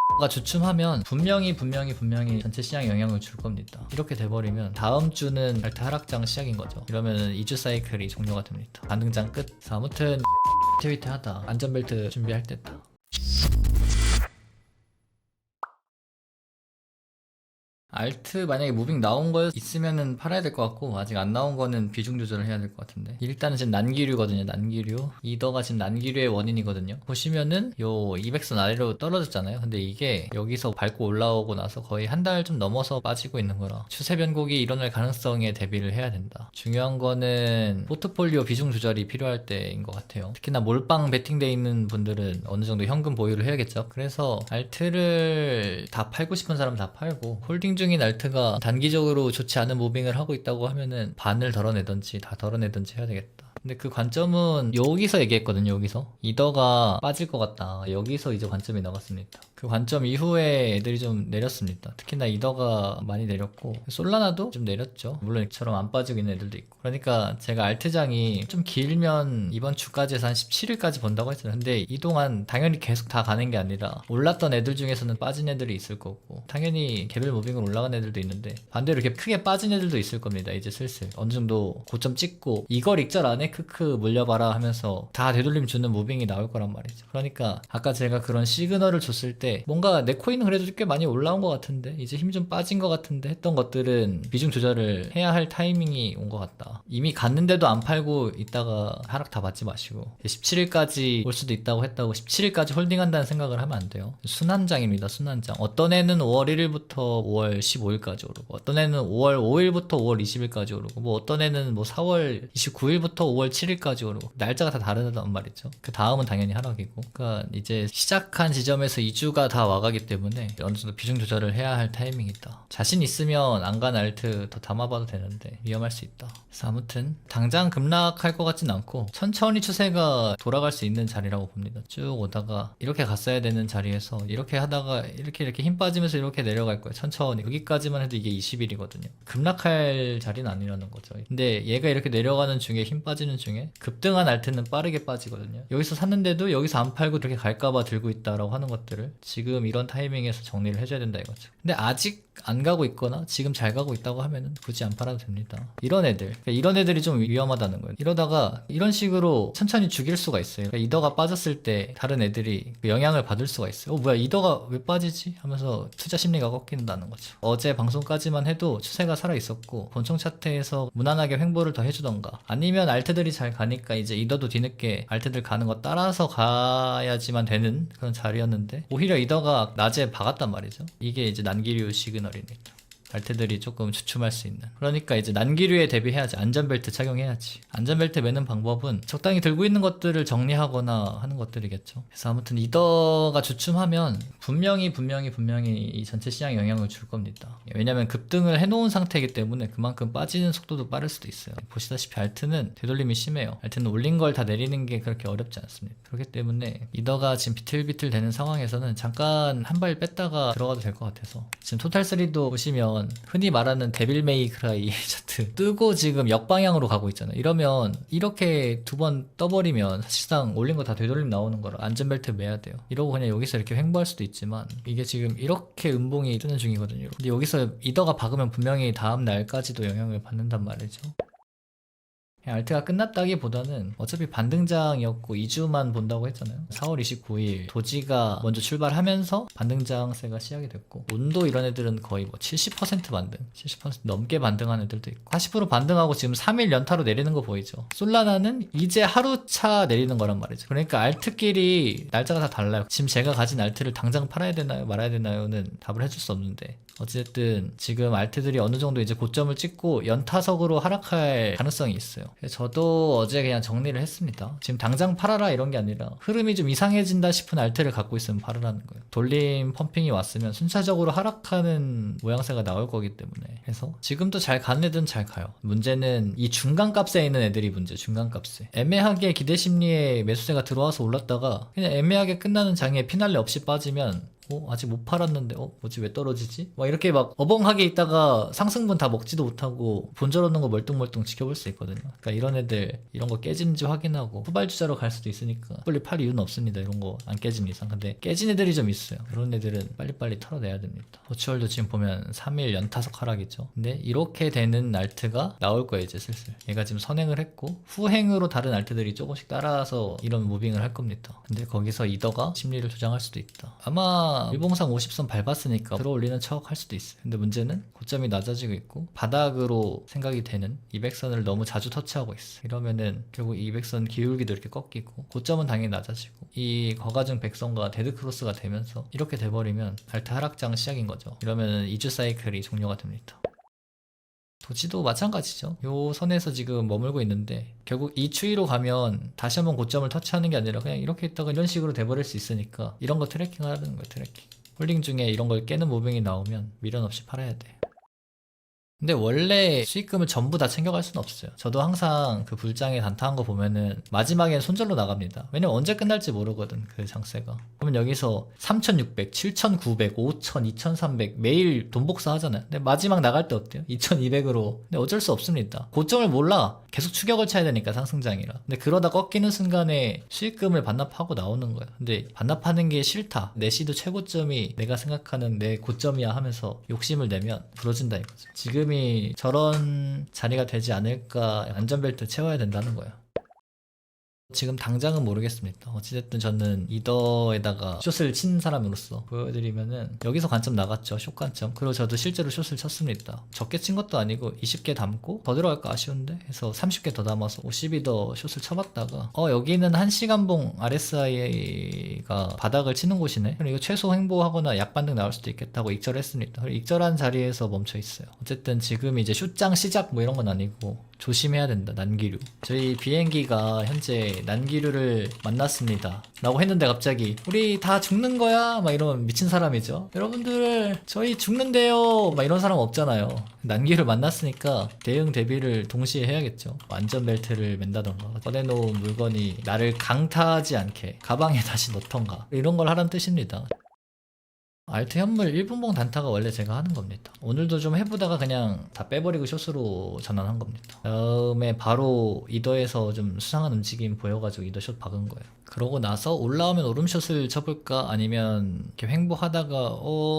가 주춤하면 분명히 전체 시장에 영향을 줄 겁니다. 이렇게 돼버리면 다음 주는 알트 하락장 시작인 거죠. 이러면 2주 사이클이 종료가 됩니다. 반등장 끝. 그래서 아무튼 위태위태하다. 안전벨트 준비할 때다. 알트 만약에 무빙 나온 거 있으면은 팔아야 될 것 같고, 아직 안 나온 거는 비중 조절을 해야 될 것 같은데, 일단은 지금 난기류거든요. 난기류 이더가 지금 난기류의 원인이거든요. 보시면은 요 200선 아래로 떨어졌잖아요. 근데 이게 여기서 밟고 올라오고 나서 거의 한 달 좀 넘어서 빠지고 있는 거라 추세 변곡이 일어날 가능성에 대비를 해야 된다. 중요한 거는 포트폴리오 비중 조절이 필요할 때인 것 같아요. 특히나 몰빵 베팅돼 있는 분들은 어느 정도 현금 보유를 해야겠죠. 그래서 알트를 다 팔고 싶은 사람 다 팔고, 홀딩 중인 알트가 단기적으로 좋지 않은 무빙을 하고 있다고 하면은 반을 덜어내든지 다 덜어내든지 해야 되겠다. 근데 그 관점은 여기서 얘기했거든요. 여기서 이더가 빠질 것 같다. 여기서 이제 관점이 나갔습니다. 그 관점 이후에 애들이 좀 내렸습니다. 특히나 이더가 많이 내렸고, 솔라나도 좀 내렸죠. 물론 이처럼 안 빠지고 있는 애들도 있고. 그러니까 제가 알트장이 좀 길면 이번 주까지 해서 한 17일까지 본다고 했어요. 근데 이동안 당연히 계속 다 가는 게 아니라 올랐던 애들 중에서는 빠진 애들이 있을 거고, 당연히 개별 무빙으로 올라간 애들도 있는데, 반대로 이렇게 크게 빠진 애들도 있을 겁니다. 이제 슬슬 어느 정도 고점 찍고 이걸 익절 안에 크크 물려봐라 하면서 다 되돌림 주는 무빙이 나올 거란 말이죠. 그러니까 아까 제가 그런 시그널을 줬을 때 뭔가 내 코인은 그래도 꽤 많이 올라온 것 같은데, 이제 힘 좀 빠진 것 같은데 했던 것들은 비중 조절을 해야 할 타이밍이 온 것 같다. 이미 갔는데도 안 팔고 있다가 하락 다 받지 마시고, 17일까지 올 수도 있다고 했다고 17일까지 홀딩한다는 생각을 하면 안 돼요. 순환장입니다. 순환장. 어떤 애는 5월 1일부터 5월 15일까지 오르고, 어떤 애는 5월 5일부터 5월 20일까지 오르고, 뭐 어떤 애는 뭐 4월 29일부터 5월 7일까지 오르고, 날짜가 다 다르단 말이죠. 그 다음은 당연히 하락이고. 그러니까 이제 시작한 지점에서 2주가 다 와가기 때문에 어느 정도 비중 조절을 해야 할 타이밍이다. 자신 있으면 안 간 알트 더 담아봐도 되는데 위험할 수 있다. 그래서 아무튼 당장 급락할 것 같진 않고 천천히 추세가 돌아갈 수 있는 자리라고 봅니다. 쭉 오다가 이렇게 갔어야 되는 자리에서 이렇게 하다가 이렇게 힘 빠지면서 이렇게 내려갈 거예요. 천천히. 여기까지만 해도 이게 20일이거든요. 급락할 자리는 아니라는 거죠. 근데 얘가 이렇게 내려가는 중에, 힘 빠지는 중에 급등한 알트는 빠르게 빠지거든요. 여기서 샀는데도 여기서 안 팔고 이렇게 갈까봐 들고 있다라고 하는 것들을 지금 이런 타이밍에서 정리를 해줘야 된다 이거죠. 근데 아직 안 가고 있거나 지금 잘 가고 있다고 하면은 굳이 안 팔아도 됩니다. 이런 애들, 그러니까 이런 애들이 좀 위험하다는 거예요. 이러다가 이런 식으로 천천히 죽일 수가 있어요. 그러니까 이더가 빠졌을 때 다른 애들이 그 영향을 받을 수가 있어요. 뭐야 이더가 왜 빠지지? 하면서 투자 심리가 꺾인다는 거죠. 어제 방송까지만 해도 추세가 살아 있었고 권총 차트에서 무난하게 횡보를 더 해주던가, 아니면 알트들이 잘 가니까 이제 이더도 뒤늦게 알트들 가는 거 따라서 가야지만 되는 그런 자리였는데, 오히려 이더가 낮에 박았단 말이죠. 이게 이제 난기류 시그널입니다. 알트들이 조금 주춤할 수 있는. 그러니까 이제 난기류에 대비해야지. 안전벨트 착용해야지. 안전벨트 매는 방법은 적당히 들고 있는 것들을 정리하거나 하는 것들이겠죠. 그래서 아무튼 이더가 주춤하면 분명히 이 전체 시장에 영향을 줄 겁니다. 왜냐면 급등을 해놓은 상태이기 때문에 그만큼 빠지는 속도도 빠를 수도 있어요. 보시다시피 알트는 되돌림이 심해요. 알트는 올린 걸 다 내리는 게 그렇게 어렵지 않습니다. 그렇기 때문에 이더가 지금 비틀비틀 되는 상황에서는 잠깐 한 발 뺐다가 들어가도 될 것 같아서, 지금 토탈3도 보시면 흔히 말하는 데빌 메이 크라이 차트 뜨고 지금 역방향으로 가고 있잖아요. 이러면 이렇게 두 번 떠버리면 사실상 올린 거 다 되돌림 나오는 거라 안전벨트 매야 돼요. 이러고 그냥 여기서 이렇게 횡보할 수도 있지만, 이게 지금 이렇게 음봉이 뜨는 중이거든요. 근데 여기서 이더가 박으면 분명히 다음 날까지도 영향을 받는단 말이죠. 알트가 끝났다기보다는 어차피 반등장이었고 2주만 본다고 했잖아요. 4월 29일 도지가 먼저 출발하면서 반등장세가 시작이 됐고, 온도 이런 애들은 거의 뭐 70% 반등, 70% 넘게 반등한 애들도 있고, 40% 반등하고 지금 3일 연타로 내리는 거 보이죠. 솔라나는 이제 하루 차 내리는 거란 말이죠. 그러니까 알트끼리 날짜가 다 달라요. 지금 제가 가진 알트를 당장 팔아야 되나요 말아야 되나요는 답을 해줄 수 없는데, 어쨌든 지금 알트들이 어느 정도 이제 고점을 찍고 연타석으로 하락할 가능성이 있어요. 저도 어제 그냥 정리를 했습니다. 지금 당장 팔아라 이런 게 아니라 흐름이 좀 이상해진다 싶은 알트를 갖고 있으면 팔으라는 거예요. 돌림 펌핑이 왔으면 순차적으로 하락하는 모양새가 나올 거기 때문에. 그래서 지금도 잘 가는 애들은 잘 가요. 문제는 이 중간값에 있는 애들이 문제. 중간값에 애매하게 기대심리에 매수세가 들어와서 올랐다가 그냥 애매하게 끝나는 장에 피날레 없이 빠지면 아직 못 팔았는데 뭐지 왜 떨어지지? 막 이렇게 막 어벙하게 있다가 상승분 다 먹지도 못하고 본절 없는 거 멀뚱멀뚱 지켜볼 수 있거든요. 그러니까 이런 애들 이런 거 깨지는지 확인하고 후발주자로 갈 수도 있으니까 빨리 팔 이유는 없습니다. 이런 거 안 깨진 이상. 근데 깨진 애들이 좀 있어요. 그런 애들은 빨리빨리 털어내야 됩니다. 버추얼도 지금 보면 3일 연타석 하락이죠. 근데 이렇게 되는 알트가 나올 거예요. 이제 슬슬. 얘가 지금 선행을 했고 후행으로 다른 알트들이 조금씩 따라서 이런 무빙을 할 겁니다. 근데 거기서 이더가 심리를 조장할 수도 있다. 아마 일봉상 50선 밟았으니까 들어올리는 척 할 수도 있어요. 근데 문제는 고점이 낮아지고 있고 바닥으로 생각이 되는 200선을 너무 자주 터치하고 있어. 이러면은 결국 200선 기울기도 이렇게 꺾이고 고점은 당연히 낮아지고 이 거가중 100선과 데드크로스가 되면서 이렇게 돼버리면 알트 하락장 시작인 거죠. 이러면은 2주 사이클이 종료가 됩니다. 도지도 마찬가지죠. 요 선에서 지금 머물고 있는데 결국 이 추이로 가면 다시 한번 고점을 터치하는 게 아니라 그냥 이렇게 있다가 이런 식으로 돼버릴 수 있으니까 이런 거 트래킹 하는 거예요. 트래킹. 홀딩 중에 이런 걸 깨는 무빙이 나오면 미련 없이 팔아야 돼. 근데 원래 수익금을 전부 다 챙겨갈 수는 없어요. 저도 항상 그 불장에 단타한 거 보면은 마지막엔 손절로 나갑니다. 왜냐면 언제 끝날지 모르거든, 그 장세가. 그러면 여기서 3,600, 7,900, 5,000, 2,300 매일 돈 복사하잖아요. 근데 마지막 나갈 때 어때요? 2,200으로. 근데 어쩔 수 없습니다. 고점을 몰라. 계속 추격을 쳐야 되니까 상승장이라. 근데 그러다 꺾이는 순간에 수익금을 반납하고 나오는 거예요. 근데 반납하는 게 싫다. 내 시도 최고점이 내가 생각하는 내 고점이야 하면서 욕심을 내면 부러진다 이거죠. 지금이 저런 자리가 되지 않을까. 안전벨트 채워야 된다는 거예요. 지금 당장은 모르겠습니다. 어찌됐든 저는 이더에다가 숏을 친 사람으로서 보여드리면은 여기서 관점 나갔죠. 숏 관점. 그리고 저도 실제로 숏을 쳤습니다. 적게 친 것도 아니고 20개 담고 더 들어갈까 아쉬운데 해서 30개 더 담아서 52더 숏을 쳐봤다가 여기는 1시간봉 RSI가 바닥을 치는 곳이네. 그럼 이거 최소 횡보하거나 약반등 나올 수도 있겠다고 익절했습니다. 그리고 익절한 자리에서 멈춰 있어요. 어쨌든 지금 이제 숏장 시작 뭐 이런 건 아니고 조심해야 된다. 난기류. 저희 비행기가 현재 난기류를 만났습니다 라고 했는데 갑자기 우리 다 죽는 거야? 막 이러면 미친 사람이죠. 여러분들 저희 죽는데요 막 이런 사람 없잖아요. 난기류를 만났으니까 대응 대비를 동시에 해야겠죠. 안전벨트를 맨다던가 꺼내놓은 물건이 나를 강타하지 않게 가방에 다시 넣던가 이런 걸 하라는 뜻입니다. 알트 현물 1분봉 단타가 원래 제가 하는 겁니다. 오늘도 좀 해보다가 그냥 다 빼버리고 숏으로 전환한 겁니다. 다음에 바로 이더에서 좀 수상한 움직임 보여가지고 이더 숏 박은 거예요. 그러고 나서 올라오면 오름숏을 쳐볼까 아니면 이렇게 횡보하다가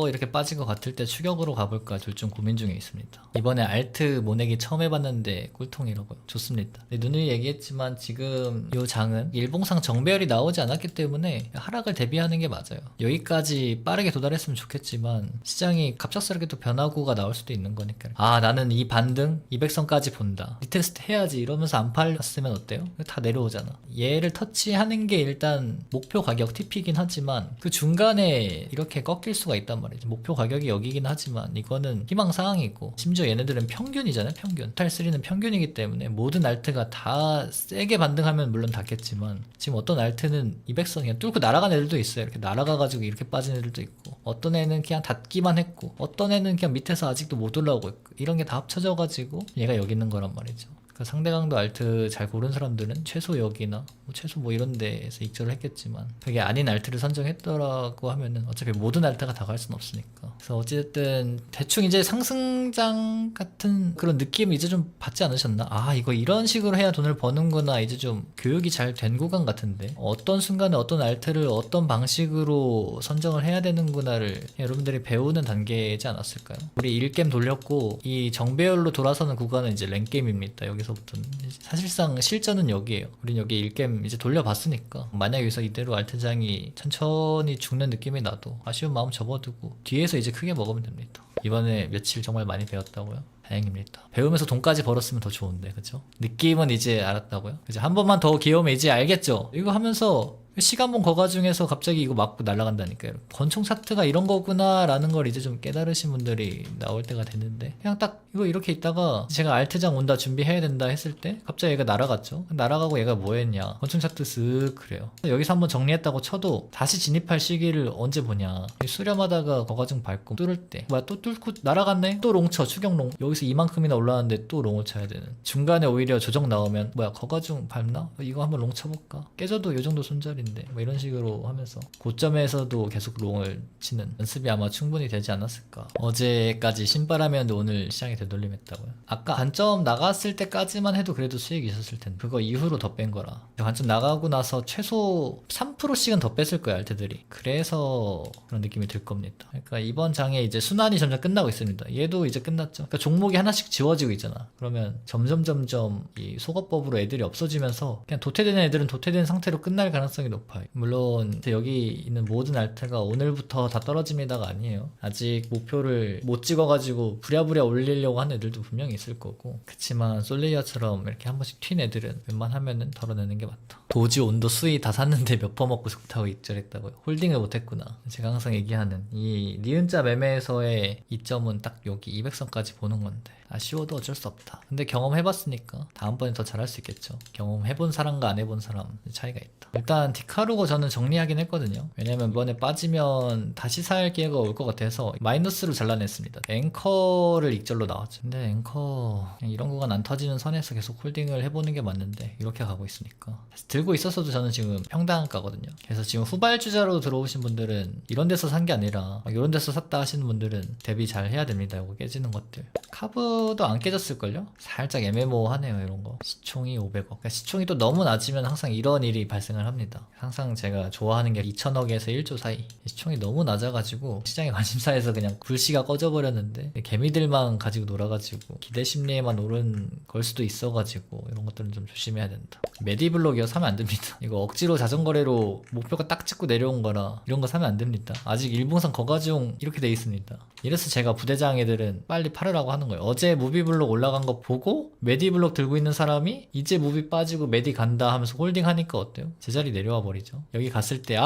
이렇게 빠진 것 같을 때 추격으로 가볼까 둘 중 고민 중에 있습니다. 이번에 알트 모내기 처음 해봤는데 꿀통이라고요. 좋습니다. 누누이 얘기했지만 지금 이 장은 일봉상 정배열이 나오지 않았기 때문에 하락을 대비하는 게 맞아요. 여기까지 빠르게 도달했으면 좋겠지만 시장이 갑작스럽게 또 변화구가 나올 수도 있는 거니까 나는 이 반등 200선까지 본다. 리테스트 해야지 이러면서 안 팔렸으면 어때요? 다 내려오잖아. 얘를 터치하는 게 일단 목표 가격 TP긴 하지만 그 중간에 이렇게 꺾일 수가 있단 말이죠. 목표 가격이 여기긴 하지만 이거는 희망사항이고 심지어 얘네들은 평균이잖아요. 평균. 탈3는 평균이기 때문에 모든 알트가 다 세게 반등하면 물론 닿겠지만 지금 어떤 알트는 200선 그냥 뚫고 날아간 애들도 있어요. 이렇게 날아가가지고 이렇게 빠진 애들도 있고 어떤 애는 그냥 닿기만 했고 어떤 애는 그냥 밑에서 아직도 못 올라오고 있고 이런 게 다 합쳐져가지고 얘가 여기 있는 거란 말이죠. 상대강도 알트 잘 고른 사람들은 최소 여기나 최소 뭐 이런 데에서 익절을 했겠지만 그게 아닌 알트를 선정했더라고 하면은 어차피 모든 알트가 다 갈 수는 없으니까. 그래서 어쨌든 대충 이제 상승장 같은 그런 느낌 이제 좀 받지 않으셨나? 이거 이런 식으로 해야 돈을 버는구나. 이제 좀 교육이 잘 된 구간 같은데 어떤 순간에 어떤 알트를 어떤 방식으로 선정을 해야 되는구나를 여러분들이 배우는 단계이지 않았을까요? 우리 1게임 돌렸고 이 정배열로 돌아서는 구간은 이제 랭게임입니다. 여기서부터는 사실상 실전은 여기에요. 우린 여기 1게임 이제 돌려봤으니까 만약 여기서 이대로 알트장이 천천히 죽는 느낌이 나도 아쉬운 마음 접어두고 뒤에서 이제 크게 먹으면 됩니다. 이번에 며칠 정말 많이 배웠다고요? 다행입니다. 배우면서 돈까지 벌었으면 더 좋은데, 그쵸? 느낌은 이제 알았다고요? 그죠? 한 번만 더 기회오면 이제 알겠죠? 이거 하면서 시간봉 거가 중에서 갑자기 이거 맞고 날아간다니까요. 권총 차트가 이런 거구나 라는 걸 이제 좀 깨달으신 분들이 나올 때가 됐는데 그냥 딱 이거 이렇게 있다가 제가 알트장 온다 준비해야 된다 했을 때 갑자기 얘가 날아갔죠. 날아가고 얘가 뭐 했냐, 권총 차트 쓱 그래요. 여기서 한번 정리했다고 쳐도 다시 진입할 시기를 언제 보냐. 수렴하다가 거가중 밟고 뚫을 때 뭐야 또 뚫고 날아갔네, 또 롱 쳐, 추격롱. 여기서 이만큼이나 올라왔는데 또 롱을 쳐야 되는, 중간에 오히려 조정 나오면 뭐야 거가중 밟나? 이거 한번 롱 쳐볼까? 깨져도 요 정도 손절인데 탑인데 뭐 이런 식으로 하면서 고점에서도 계속 롱을 치는 연습이 아마 충분히 되지 않았을까. 어제까지 신바람이었는데 오늘 시장이 되돌림했다고요. 아까 관점 나갔을 때까지만 해도 그래도 수익이 있었을 텐데 그거 이후로 더 뺀 거라. 관점 나가고 나서 최소 3%씩은 더 뺐을 거예요, 알트들이. 그래서 그런 느낌이 들 겁니다. 그러니까 이번 장에 이제 순환이 점점 끝나고 있습니다. 얘도 이제 끝났죠. 그러니까 종목이 하나씩 지워지고 있잖아. 그러면 점점 이 속어법으로 애들이 없어지면서 그냥 도태된 애들은 도태된 상태로 끝날 가능성이 높아요. 물론 여기 있는 모든 알트가 오늘부터 다 떨어집니다가 아니에요. 아직 목표를 못 찍어가지고 부랴부랴 올리려고 하는 애들도 분명히 있을 거고. 그치만 솔레이어처럼 이렇게 한 번씩 튄 애들은 웬만하면은 덜어내는 게 맞다. 도지 온도 수위 다 샀는데 몇 퍼먹고 좋다고 입절했다고요. 홀딩을 못했구나. 제가 항상 얘기하는 이 니은자 매매에서의 이점은 딱 여기 200선까지 보는 건데 아쉬워도 어쩔 수 없다. 근데 경험해봤으니까 다음번에 더 잘할 수 있겠죠. 경험해본 사람과 안 해본 사람 차이가 있다. 일단 디카루고 저는 정리하긴 했거든요. 왜냐면 이번에 빠지면 다시 살 기회가 올 것 같아서 마이너스로 잘라냈습니다. 앵커를 익절로 나왔죠. 근데 앵커 그냥 이런 구간 안 터지는 선에서 계속 홀딩을 해보는 게 맞는데 이렇게 가고 있으니까 들고 있었어도 저는 지금 평당가거든요. 그래서 지금 후발주자로 들어오신 분들은 이런 데서 산 게 아니라 이런 데서 샀다 하시는 분들은 대비 잘 해야 됩니다. 이거 깨지는 것들. 카브도 안 깨졌을걸요? 살짝 애매모호하네요, 이런 거. 시총이 500억. 그러니까 시총이 또 너무 낮으면 항상 이런 일이 발생을 합니다. 항상 제가 좋아하는 게 2천억에서 1조 사이. 시총이 너무 낮아가지고 시장의 관심사에서 그냥 불씨가 꺼져버렸는데 개미들만 가지고 놀아가지고 기대 심리에만 오른 걸 수도 있어가지고 이런 것들은 좀 조심해야 된다. 메디블록이요? 사면 안 됩니다. 이거 억지로 자전거래로 목표가 딱 찍고 내려온 거라 이런 거 사면 안 됩니다. 아직 일봉상 거가중 이렇게 돼 있습니다. 이래서 제가 부대장 애들은 빨리 팔으라고 하는 거예요. 어제 무비블록 올라간 거 보고 메디블록 들고 있는 사람이 이제 무비 빠지고 메디 간다 하면서 홀딩 하니까 어때요? 제자리 내려와 버리죠. 여기 갔을 때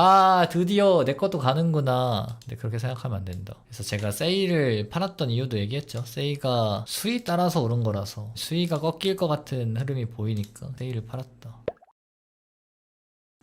드디어 내 것도 가는구나. 근데 그렇게 생각하면 안 된다. 그래서 제가 세이를 팔았던 이유도 얘기했죠. 세이가 수위 따라서 오른 거라서 수위가 꺾일 것 같은 흐름이 보이니까 세이를 팔았다.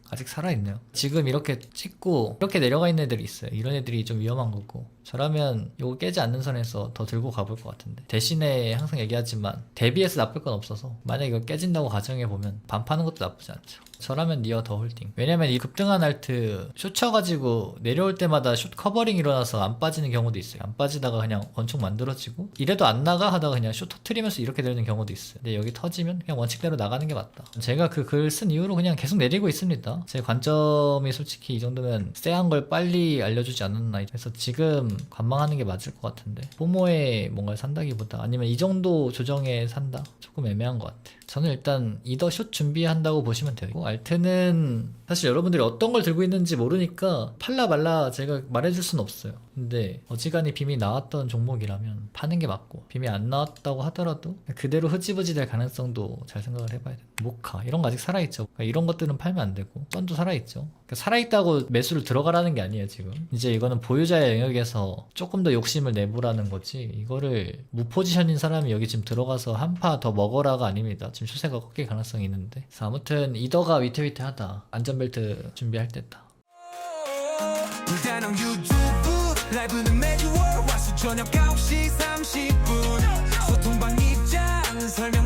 아직 살아있네요. 지금 이렇게 찍고 이렇게 내려가 있는 애들이 있어요. 이런 애들이 좀 위험한 거고 저라면 이거 깨지 않는 선에서 더 들고 가볼 것 같은데 대신에 항상 얘기하지만 대비해서 나쁠 건 없어서 만약 이거 깨진다고 가정해보면 반 파는 것도 나쁘지 않죠. 저라면 니어 더 홀딩. 왜냐면 이 급등한 알트 숏 쳐가지고 내려올 때마다 숏 커버링 일어나서 안 빠지는 경우도 있어요. 안 빠지다가 그냥 원칙 만들어지고 이래도 안 나가 하다가 그냥 숏 터트리면서 이렇게 되는 경우도 있어요. 근데 여기 터지면 그냥 원칙대로 나가는 게 맞다. 제가 그 글 쓴 이후로 그냥 계속 내리고 있습니다. 제 관점이 솔직히 이 정도면 쎄한 걸 빨리 알려주지 않았나. 그래서 지금 관망하는 게 맞을 것 같은데 포모에 뭔가를 산다기보다 아니면 이 정도 조정에 산다? 조금 애매한 것 같아. 저는 일단 이더 숏 준비한다고 보시면 되고 알트는 사실 여러분들이 어떤 걸 들고 있는지 모르니까 팔라 말라 제가 말해줄 순 없어요. 근데 어지간히 빔이 나왔던 종목이라면 파는 게 맞고 빔이 안 나왔다고 하더라도 그대로 흐지부지 될 가능성도 잘 생각을 해봐야 돼요. 모카 이런 거 아직 살아있죠. 그러니까 이런 것들은 팔면 안 되고 펀도 살아있죠. 그러니까 살아있다고 매수를 들어가라는 게 아니에요. 지금 이제 이거는 보유자의 영역에서 조금 더 욕심을 내보라는 거지 이거를 무포지션인 사람이 여기 지금 들어가서 한 파 더 먹어라가 아닙니다. 지금 추세가 꺾일 가능성이 있는데 그래서 아무튼 이더가 위태위태하다. 안전벨트 준비할 때다. 불타는 유튜브 라이브는 매주 월 와서 저녁 9시 30분 소통방 입장 설명